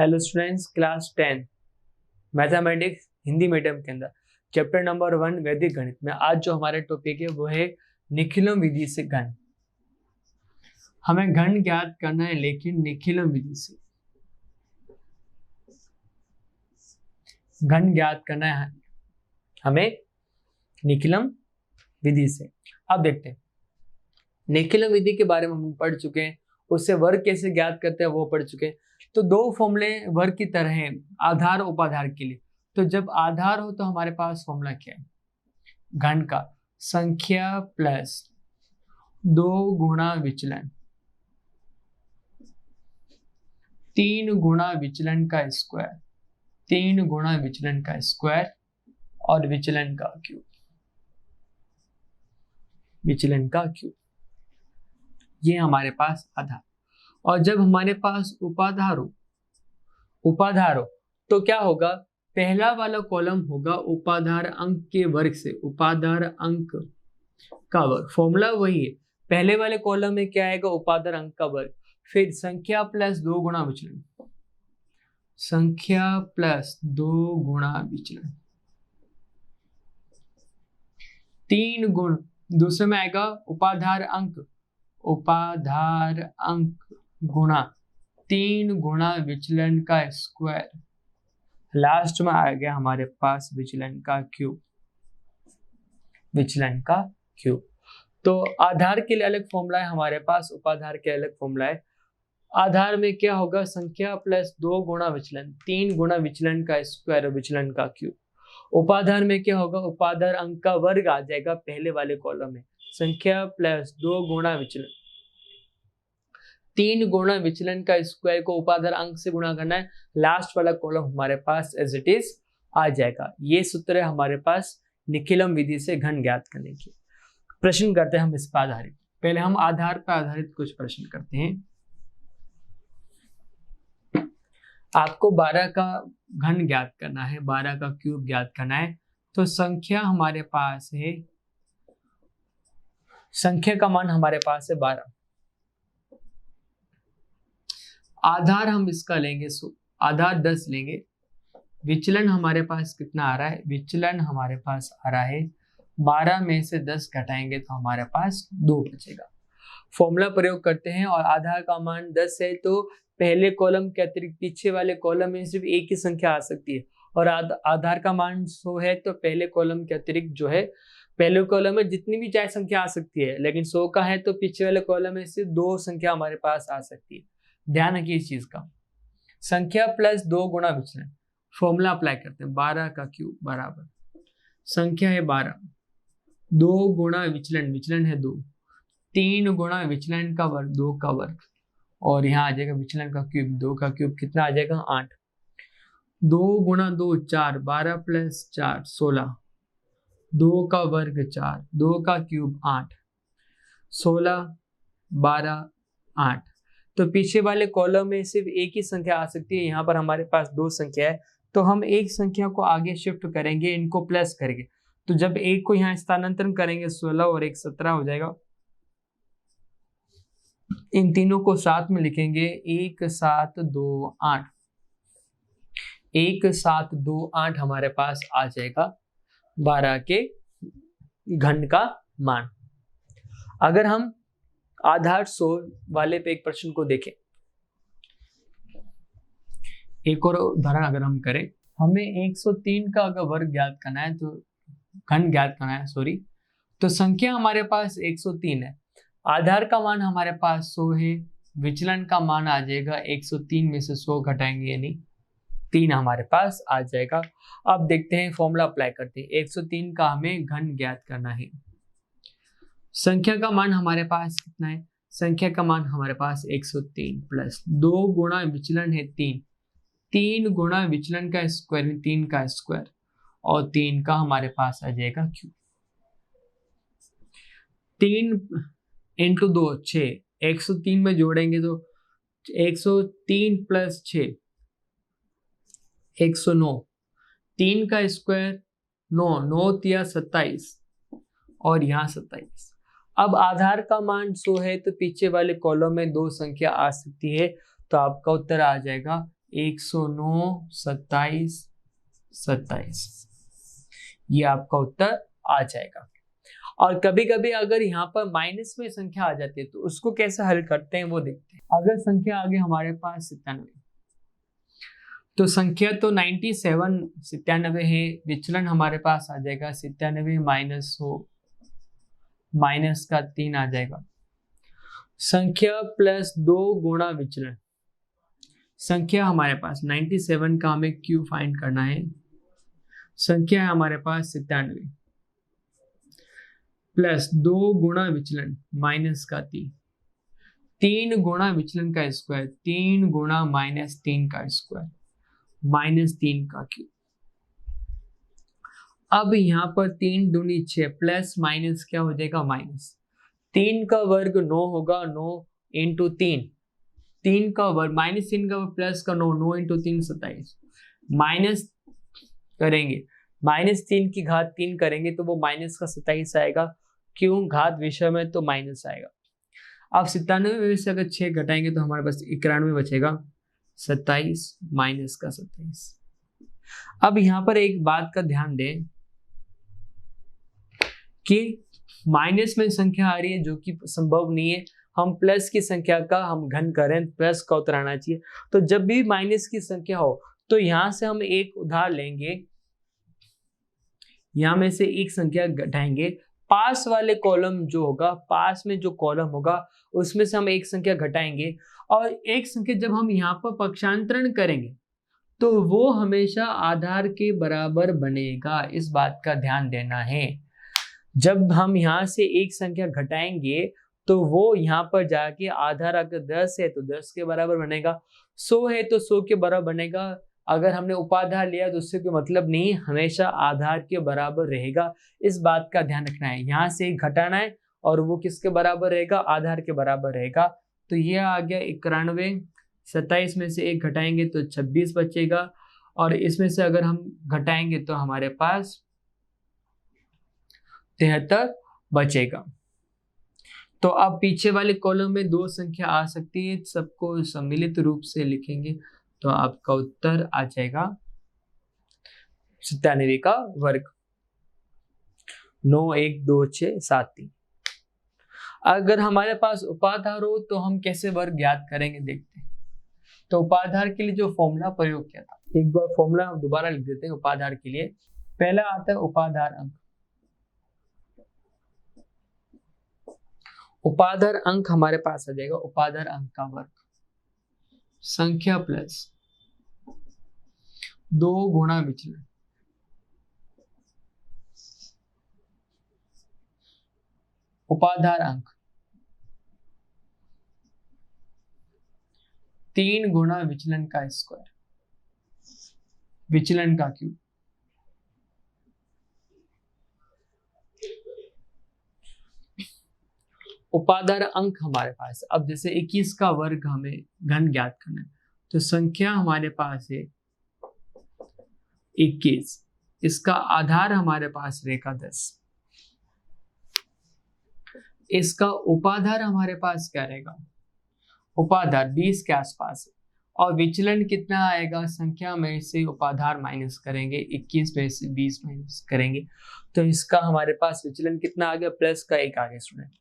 Hello students, class 10 mathematics Hindi medium के अंदर chapter number 1 वैदिक गणित में आज जो हमारा टॉपिक है वो है निखिलम विधि से घन। हमें घन ज्ञात करना है लेकिन निखिलम विधि से घन ज्ञात करना है हमें निखिलम विधि से। अब देखते हैं निखिलम विधि के बारे में हम पढ़ चुके हैं, उससे वर्ग कैसे ज्ञात करते हैं वो पढ़ चुके हैं। तो दो फॉर्मूले वर्ग की तरह हैं, आधार उपाधार के लिए। तो जब आधार हो तो हमारे पास फॉर्मूला क्या है, घन का संख्या प्लस 2 गुणा विचलन, 3 गुणा विचलन का स्क्वायर, 3 गुणा विचलन का स्क्वायर और विचलन का क्यूब, विचलन का क्यूब, ये हमारे पास आधार। और जब हमारे पास उपाधार हो तो क्या होगा, पहला वाला कॉलम होगा उपाधार अंक के वर्ग से, उपाधार अंक का वर्ग, फॉर्मूला वही है। पहले वाले कॉलम में क्या आएगा, उपाधार अंक का वर्ग, फिर संख्या प्लस 2 गुणा विचलन, संख्या प्लस 2 गुणा विचलन, 3 गुण, दूसरे में आएगा उपाधार अंक, उपाधार अंक गुणा 3 गुणा विचलन का स्क्वायर, लास्ट में आ गया हमारे पास विचलन का क्यूब, विचलन का क्यूब। तो आधार के लिए अलग फॉर्मूला है हमारे पास, उपाधार के अलग फॉर्मूला है। आधार में क्या होगा, संख्या प्लस 2 गुणा विचलन, 3 गुणा विचलन का स्क्वायर और विचलन का क्यूब। उपाधार में क्या होगा, उपाधार अंक का वर्ग आ जाएगा पहले वाले कॉलम में, संख्या प्लस 2 गुणा विचलन, 3 गुणा विचलन का स्क्वायर को उपाधार अंक से गुणा करना है, लास्ट वाला कॉलम हमारे पास एज इट इज आ जाएगा। ये सूत्र है हमारे पास निखिलम विधि से घन ज्ञात करने की। प्रश्न करते हैं हम इस पर आधारित। पहले हम आधार पर आधारित कुछ प्रश्न करते हैं। आपको 12 का घन ज्ञात करना है, 12 का क्यूब ज्ञात करना है। तो संख्या हमारे पास है, संख्या का मान हमारे पास है 12, आधार हम इसका लेंगे आधार 10 लेंगे, विचलन हमारे पास कितना आ रहा है, विचलन हमारे पास आ रहा है 12 में से 10 घटाएंगे तो हमारे पास 2 बचेगा। फॉर्मूला प्रयोग करते हैं और आधार का मान 10 है तो पहले कॉलम के अतिरिक्त पीछे वाले कॉलम में सिर्फ एक ही संख्या आ सकती है, और आधार का मान 100 है तो पहले कॉलम के अतिरिक्त जो है, पहले कॉलम में जितनी भी चाहे संख्या आ सकती है, लेकिन 100 का है तो पीछे वाले कॉलम में सिर्फ 2 संख्या हमारे पास आ सकती है। ध्यान रखिए इस चीज का। संख्या प्लस 2 गुणा विचलन, फॉर्मूला अप्लाई करते हैं, 12 का क्यूब बराबर संख्या है 12, 2 गुणा विचलन, विचलन है 2, 3 गुणा विचलन का वर्ग, 2 का वर्ग, और यहाँ आ जाएगा विचलन का क्यूब, 2 का क्यूब कितना आ जाएगा 8, 2 गुणा 2 4, 12 प्लस 4 16, 2 का वर्ग 4, 2 का क्यूब 8, 16 12 8। तो पीछे वाले कॉलम में सिर्फ एक ही संख्या आ सकती है, यहाँ पर हमारे पास 2 संख्या है तो हम एक संख्या को आगे शिफ्ट करेंगे, इनको प्लस करेंगे। तो जब एक को यहाँ स्थानांतरण करेंगे 16 और 1 17 हो जाएगा। इन तीनों को साथ में लिखेंगे, 1 7 2 8, 1 7 2 8 हमारे पास आ जाएगा 12 के घन का मान। अगर हम आधार 100 वाले पे एक प्रश्न को देखें, एक और उदाहरण अगर हम करें, हमें 103 का अगर वर्ग ज्ञात करना है, तो घन ज्ञात करना है सॉरी, तो संख्या हमारे पास 103 है, आधार का मान हमारे पास 100 है, विचलन का मान आ जाएगा 103 में से 100 घटाएंगे यानी 3 हमारे पास आ जाएगा। अब देखते हैं, फॉर्मूला अप्लाई करते हैं। 103 का हमें घन ज्ञात करना है। संख्या का मान हमारे पास कितना है, संख्या का मान हमारे पास 103 प्लस 2 गुणा विचलन है 3, 3 गुणा विचलन का स्क्वायर, 3 का स्क्वायर, और 3 का हमारे पास आ जाएगा क्यूब, 3 इंटू 2 6, 103 में जोड़ेंगे तो 103 प्लस 6 109, 3 का स्क्वायर 9, 9 तिया 27 और यहाँ 27। अब आधार का मान 100 है तो पीछे वाले कॉलम में 2 संख्या आ सकती है, तो आपका उत्तर आ जाएगा 109, 27, 27, ये आपका उत्तर आ जाएगा। और कभी कभी अगर यहाँ पर माइनस में संख्या आ जाती है तो उसको कैसे हल करते हैं वो देखते हैं। अगर संख्या आ गई हमारे पास 97, तो संख्या तो 97 97 है, विचलन हमारे पास आ जाएगा 97 माइनस हो माइनस का 3 आ जाएगा। संख्या प्लस 2 गुणा विचलन, संख्या हमारे पास 97 का हमें क्यू फाइंड करना है, संख्या है हमारे पास 97 प्लस 2 गुणा विचलन माइनस का 3, 3 गुणा विचलन का स्क्वायर, 3 गुणा माइनस 3 का स्क्वायर, माइनस 3 का क्यूब। अब यहाँ पर 3 दूनी 6 प्लस माइनस क्या हो जाएगा माइनस, 3 का वर्ग 9 होगा, 9 इंटू 3, 3 का वर्ग माइनस 3 का वर्ग प्लस का 9, 9 इंटू 3 27, माइनस करेंगे माइनस 3 की घात 3 करेंगे तो वो माइनस का 27 आएगा, क्यों घात विषय में तो माइनस आएगा। अब 97 में से अगर 6 घटाएंगे तो हमारे पास 91 बचेगा, 27 माइनस का 27। अब यहाँ पर एक बात का ध्यान दें कि माइनस में संख्या आ रही है जो कि संभव नहीं है, हम प्लस की संख्या का हम घन करें, प्लस का उत्तर आना चाहिए। तो जब भी माइनस की संख्या हो तो यहां से हम एक उधार लेंगे, यहां में से एक संख्या घटाएंगे, पास वाले कॉलम जो होगा, पास में जो कॉलम होगा उसमें से हम एक संख्या घटाएंगे, और एक संख्या जब हम यहाँ पर पक्षांतरण करेंगे तो वो हमेशा आधार के बराबर बनेगा, इस बात का ध्यान देना है। जब हम यहाँ से एक संख्या घटाएंगे तो वो यहाँ पर जाके आधार अगर 10 है तो 10 के बराबर बनेगा, 100 है तो 100 के बराबर बनेगा। अगर हमने उपाधार लिया तो उससे कोई मतलब नहीं, हमेशा आधार के बराबर रहेगा, इस बात का ध्यान रखना है। यहाँ से एक घटाना है और वो किसके बराबर रहेगा, आधार के बराबर रहेगा। तो ये आ गया 91, 27 में से एक घटाएंगे तो 26 बचेगा, और इसमें से अगर हम घटाएंगे तो हमारे पास 73 बचेगा। तो अब पीछे वाले कॉलम में 2 संख्या आ सकती है, सबको सम्मिलित रूप से लिखेंगे तो आपका उत्तर आ जाएगा 97 का वर्ग, 9 1 2 6 7 3। अगर हमारे पास उपाधार हो तो हम कैसे वर्ग ज्ञात करेंगे देखते हैं। तो उपाधार के लिए जो फॉर्मूला प्रयोग किया था, एक बार फॉर्मूला हम दोबारा लिख देते हैं। उपाधार के लिए पहला आता है उपाधार अंक, उपाधार अंक हमारे पास आ जाएगा उपाधार अंक का वर्ग, संख्या प्लस 2 गुणा विचलन, उपाधार अंक 3 गुणा विचलन का स्क्वायर, विचलन का क्यूब, उपाधार अंक हमारे पास। अब जैसे 21 का वर्ग हमें घन ज्ञात करना है, तो संख्या हमारे पास है 21, इसका आधार हमारे पास रहेगा 10, इसका उपाधार हमारे पास क्या रहेगा, उपाधार 20 के आसपास है, और विचलन कितना आएगा, संख्या में से उपाधार माइनस करेंगे, 21 में से 20 माइनस करेंगे, तो इसका हमारे पास विचलन कितना आ गया, प्लस का 1 आ गया स्टूडेंट।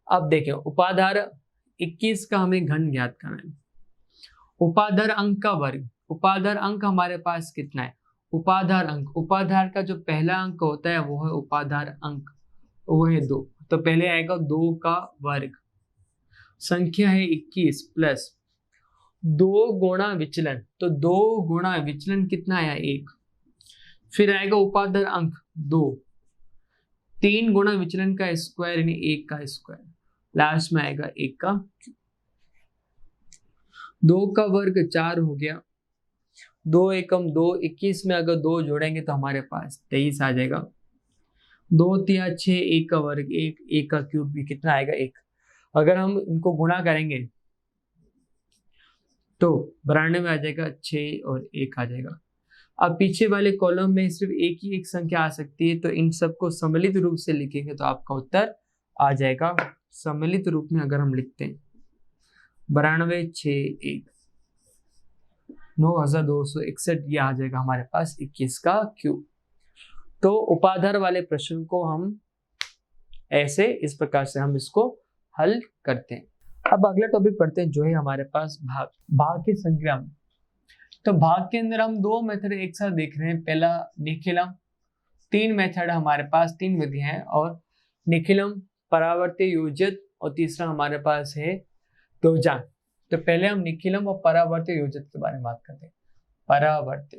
अब देखें उपाधार 21 का हमें घन ज्ञात करना है, उपाधार अंक का वर्ग, उपाधार अंक हमारे पास कितना है, उपाधार अंक, उपाधार का जो पहला अंक होता है वो है उपाधार अंक, वो है 2, तो पहले आएगा 2 का वर्ग, संख्या है 21 प्लस 2 गुणा विचलन, तो 2 गुणा विचलन कितना आया 1, फिर आएगा उपाधार अंक 2, 3 गुणा विचलन का स्क्वायर यानी 1 का स्क्वायर, लास्ट में आएगा 1 का, 2 का वर्ग 4 हो गया, 2 एकम 2, 21 में अगर 2 जोड़ेंगे तो हमारे पास 23 आ जाएगा, 2 3 6, 1 का वर्ग 1, 1 का क्यूब भी कितना आएगा 1। अगर हम इनको गुणा करेंगे तो 92 में आ जाएगा 6 और 1 आ जाएगा। अब पीछे वाले कॉलम में सिर्फ एक ही एक संख्या आ सकती है, तो इन सबको सम्मिलित रूप से लिखेंगे तो आपका उत्तर आ जाएगा। सम्मिलित रूप में अगर हम लिखते हैं 92 6 1, 9261, ये आ जाएगा हमारे पास 21 का क्यूब। तो उपाधार वाले प्रश्न को हम ऐसे इस प्रकार से हम इसको हल करते हैं। अब अगला टॉपिक पढ़ते हैं जो है हमारे पास भाग की संख्या में। तो भाग के अंदर हम दो मेथड एक साथ देख रहे हैं। पहला निखिलम, तीन मेथड हमारे पास, तीन विधियां हैं, और निखिलम, परावर्ती योजित, और तीसरा हमारे पास है दोजान। तो पहले हम निखिलम और परावर्ती योजित के बारे में बात करते हैं। परावर्ती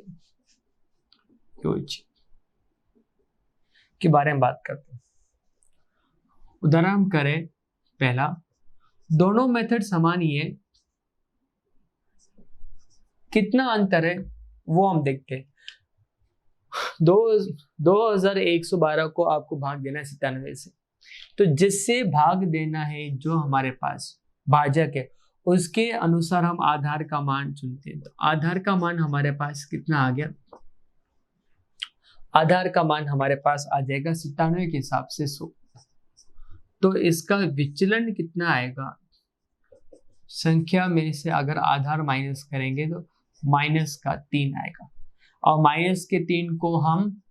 योजित के बारे में बात करते हैं। उदाहरण हम करें पहला, दोनों मेथड समान ही है, कितना अंतर है वो हम देखते हैं। 2112 को आपको भाग देना है 97 से, तो जिससे भाग देना है जो हमारे पास भाजक है उसके अनुसार हम आधार का मान चुनते हैं। तो आधार का मान हमारे पास कितना आ गया? आधार का मान हमारे पास आ जाएगा 97 के हिसाब से 100। तो इसका विचलन कितना आएगा? संख्या में से अगर आधार माइनस करेंगे तो माइनस का 3 आएगा, और माइनस के 3 को हम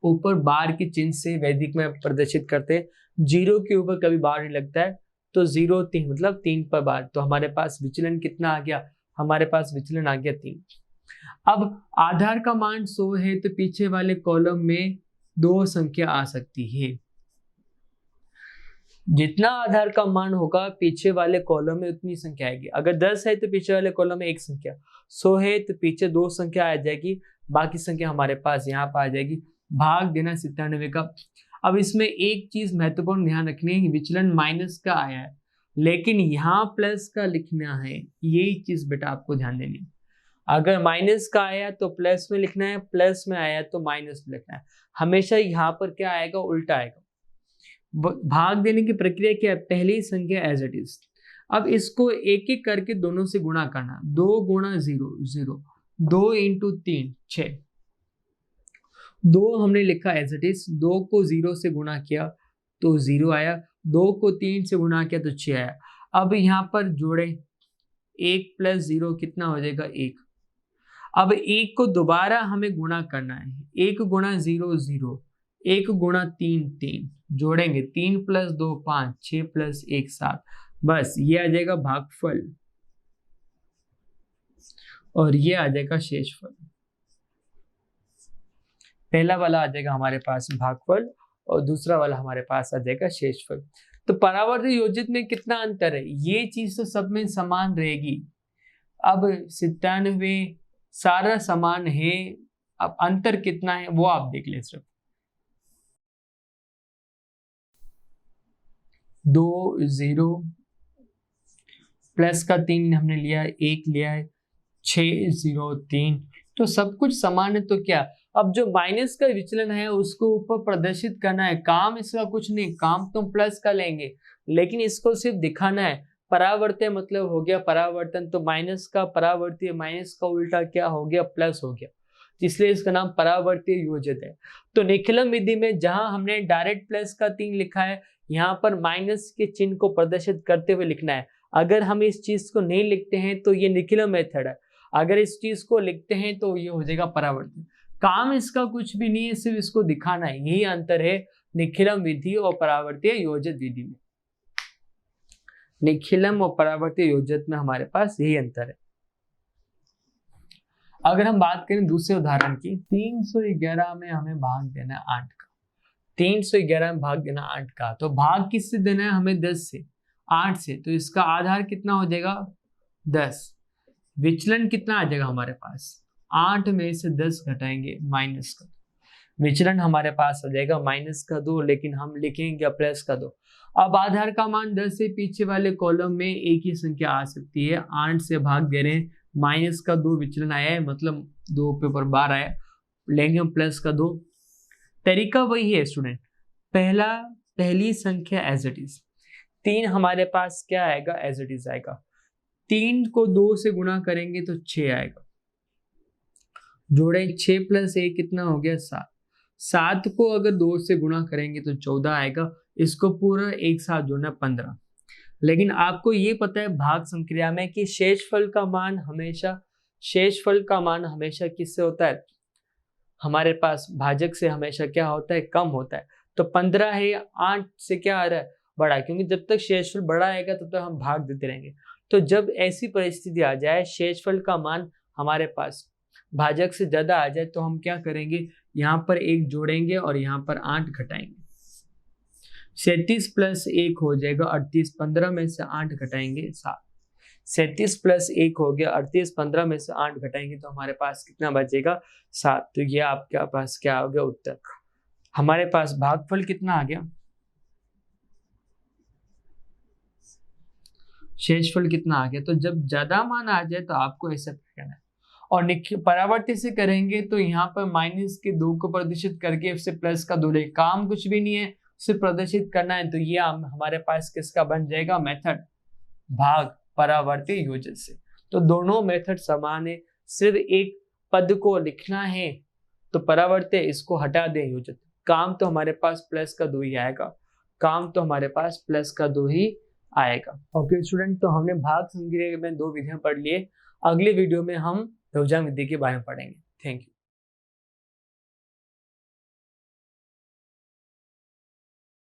ऊपर बार के चिन्ह से वैदिक में प्रदर्शित करते हैं। 0 के ऊपर कभी बार नहीं लगता है, तो 0 3 मतलब 3 पर बार। तो हमारे पास विचलन कितना आ गया? हमारे पास विचलन आ गया 3। अब आधार का मान 100 है, तो पीछे वाले कॉलम में 2 संख्या आ सकती है। जितना आधार का मान होगा पीछे वाले कॉलम में उतनी संख्या आएगी। अगर 10 है तो पीछे वाले कॉलम में 1 संख्या, 100 है तो पीछे 2 संख्या आ जाएगी, बाकी संख्या हमारे पास यहाँ पर आ जाएगी। भाग देना 97 का। अब इसमें एक चीज महत्वपूर्ण ध्यान रखनी है, विचलन माइनस का आया है लेकिन यहाँ प्लस का लिखना है, यही चीज बेटा आपको ध्यान देनी है। अगर माइनस का आया तो प्लस में लिखना है, प्लस में आया तो माइनस में लिखना है। हमेशा यहाँ पर क्या आएगा? उल्टा आएगा। भाग देने की प्रक्रिया क्या है? पहली संख्या एज इट इज। अब इसको एक एक करके दोनों से गुणा करना। 2 गुणा 0 0, 2 इंटू 3 6। 2 हमने लिखा एज इट इज, 2 को 0 से गुणा किया तो 0 आया, 2 को 3 से गुणा किया तो 6 आया। अब यहाँ पर जोड़े, 1 प्लस 0 कितना हो जाएगा? 1। अब 1 को दोबारा हमें गुणा करना है। 1 गुणा 0 0, 1 गुणा 3 3, जोड़ेंगे 3 प्लस 2 5, 6 प्लस 1 7। बस ये आ जाएगा भागफल और ये आ जाएगा शेषफल। पहला वाला आ जाएगा हमारे पास भागफल और दूसरा वाला हमारे पास आ जाएगा शेषफल। तो परावर्ती योजित में कितना अंतर है? ये चीज तो सब में समान रहेगी। अब 97 सारा समान है, अब अंतर कितना है वो आप देख ले। सिर्फ 2 0 प्लस का 3 हमने लिया, 1 लिया है, 6 0 3, तो सब कुछ समान है। तो क्या अब जो माइनस का विचलन है उसको ऊपर प्रदर्शित करना है। काम इसका कुछ नहीं, काम तो प्लस का लेंगे लेकिन इसको सिर्फ दिखाना है। परावर्तय मतलब हो गया परावर्तन, तो माइनस का परावर्तीय, माइनस का उल्टा क्या हो गया? प्लस हो गया, इसलिए इसका नाम परावर्तीय योजित है। तो निखिलम विधि में जहां हमने डायरेक्ट प्लस का 3 लिखा है, यहाँ पर माइनस के चिन्ह को प्रदर्शित करते हुए लिखना है। अगर हम इस चीज को नहीं लिखते हैं तो ये निखिलम मेथड है, अगर इस चीज को लिखते हैं तो ये हो जाएगा परावर्तन। काम इसका कुछ भी नहीं है, सिर्फ इसको दिखाना है। यही अंतर है निखिलम विधि और परावर्तीय योजित विधि में। निखिलम और परावर्तीय योजित में हमारे पास यही अंतर है। अगर हम बात करें दूसरे उदाहरण की, 311 में हमें भाग देना है 8 का। 311 में भाग देना 8 का, तो भाग किससे देना है हमें? 10 से, 8 से। तो इसका आधार कितना हो जाएगा? 10। विचलन कितना आ जाएगा हमारे पास? 8 में से 10 घटाएंगे माइनस का, विचलन हमारे पास आ जाएगा माइनस का 2, लेकिन हम लिखेंगे प्लस का 2। अब आधार का मान 10 से पीछे वाले कॉलम में एक ही संख्या आ सकती है। 8 से भाग दे रहे हैं, माइनस का 2 विचलन आया है, मतलब 2 पे ऊपर बार आया, लेंगे हम प्लस का 2। तरीका वही है स्टूडेंट, पहली संख्या एज इट इज। 3 हमारे पास क्या आएगा? एज इट इज आएगा। 3 को 2 से गुणा करेंगे तो 6 आएगा, जोड़े 6 प्लस 1 कितना हो गया? 7। 7 को अगर 2 से गुणा करेंगे तो 14 आएगा, इसको पूरा एक साथ जोड़ना 15। लेकिन आपको ये पता है भाग संक्रिया में कि शेषफल का मान हमेशा शेषफल का मान हमेशा किससे होता है, हमारे पास भाजक से हमेशा क्या होता है, कम होता है। तो 15 है, 8 से क्या आ रहा है, बड़ा, क्योंकि जब तक शेषफल बड़ा आएगा तब तक हम भाग देते रहेंगे। तो जब ऐसी परिस्थिति आ जाए शेषफल का मान हमारे पास भाजक से ज्यादा आ जाए तो हम क्या करेंगे, यहाँ पर 1 जोड़ेंगे और यहाँ पर 8 घटाएंगे। 37 प्लस 1 हो जाएगा 38, 15 में से 8 घटाएंगे 7। 37 प्लस 1 हो गया 38, 15 में से 8 घटाएंगे तो हमारे पास कितना बचेगा, 7। तो ये आपके पास क्या हो गया, उत्तर। हमारे पास भागफल कितना आ गया, शेषफल कितना आ गया। तो जब ज्यादा मान आ जाए तो आपको ऐसा करना है, और परावर्तित से करेंगे तो यहाँ पर माइनस के 2 को प्रदर्शित करके उससे प्लस का 2 ले, काम कुछ भी नहीं है, उसे प्रदर्शित करना है। तो ये हमारे पास किसका बन जाएगा, मेथड, भाग परावर्ती योजक से। तो दोनों मेथड समान है, सिर्फ एक पद को लिखना है तो परावर्ती इसको हटा दें योजक, काम तो हमारे पास प्लस का 2 ही आएगा, काम तो हमारे पास प्लस का 2 ही आएगा। ओके स्टूडेंट, तो हमने भाग संग्रह में 2 विधियां पढ़ लिए। अगले वीडियो में हम व्यवधान विधि के बारे में पढ़ेंगे। Thank you.